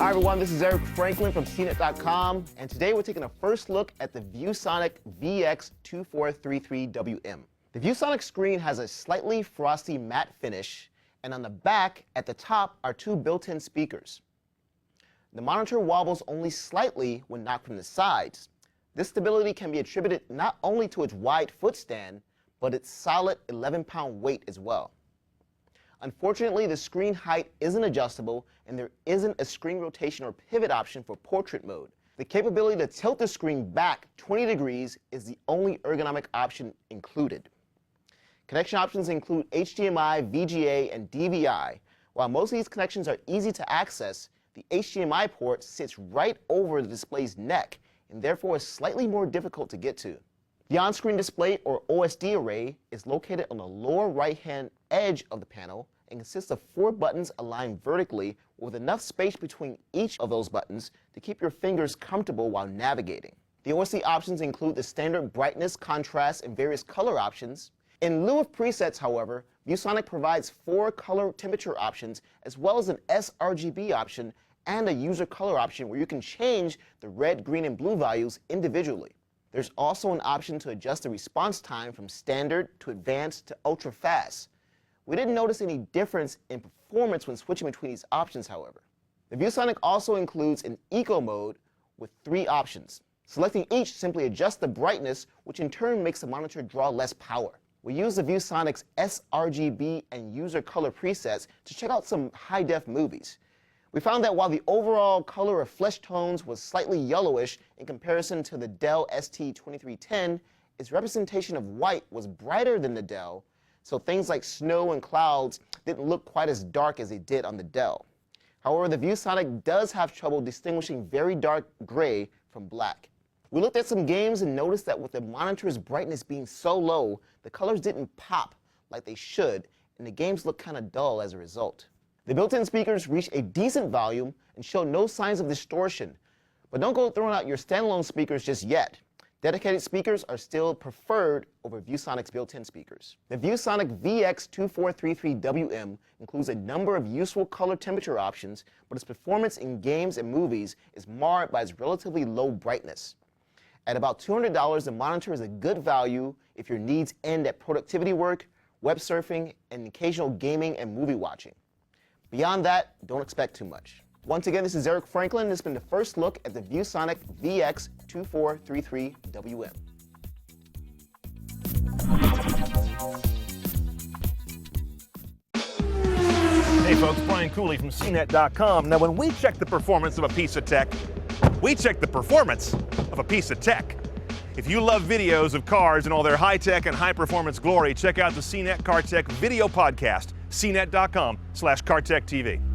Hi everyone, this is Eric Franklin from CNET.com, and today we're taking a first look at the ViewSonic VX2433wm. The ViewSonic screen has a slightly frosty matte finish, and on the back, at the top, are two built-in speakers. The monitor wobbles only slightly when knocked from the sides. This stability can be attributed not only to its wide footstand, but its solid 11-pound weight as well. Unfortunately, the screen height isn't adjustable, and there isn't a screen rotation or pivot option for portrait mode. The capability to tilt the screen back 20 degrees is the only ergonomic option included. Connection options include HDMI, VGA, and DVI. While most of these connections are easy to access, the HDMI port sits right over the display's neck and therefore is slightly more difficult to get to. The on-screen display, or OSD array, is located on the lower right-hand edge of the panel and consists of 4 buttons aligned vertically with enough space between each of those buttons to keep your fingers comfortable while navigating. The OSD options include the standard brightness, contrast, and various color options. In lieu of presets, however, ViewSonic provides 4 color temperature options as well as an sRGB option and a user color option where you can change the red, green, and blue values individually. There's also an option to adjust the response time from standard to advanced to ultra fast. We didn't notice any difference in performance when switching between these options, however. The ViewSonic also includes an eco mode with 3 options. Selecting each simply adjusts the brightness, which in turn makes the monitor draw less power. We use the ViewSonic's sRGB and user color presets to check out some high-def movies. We found that while the overall color of flesh tones was slightly yellowish in comparison to the Dell ST2310, its representation of white was brighter than the Dell, so things like snow and clouds didn't look quite as dark as they did on the Dell. However, the ViewSonic does have trouble distinguishing very dark gray from black. We looked at some games and noticed that with the monitor's brightness being so low, the colors didn't pop like they should, and the games looked kind of dull as a result. The built-in speakers reach a decent volume and show no signs of distortion, but don't go throwing out your standalone speakers just yet. Dedicated speakers are still preferred over ViewSonic's built-in speakers. The ViewSonic VX2433wm includes a number of useful color temperature options, but its performance in games and movies is marred by its relatively low brightness. At about $200, the monitor is a good value if your needs end at productivity work, web surfing, and occasional gaming and movie watching. Beyond that, don't expect too much. Once again, this is Eric Franklin. This has been the first look at the ViewSonic VX2433wm. Hey folks, Brian Cooley from CNET.com. Now when we check the performance of a piece of tech, we check the performance of a piece of tech. If you love videos of cars and all their high-tech and high-performance glory, check out the CNET CarTech video podcast, cnet.com/CarTechTV.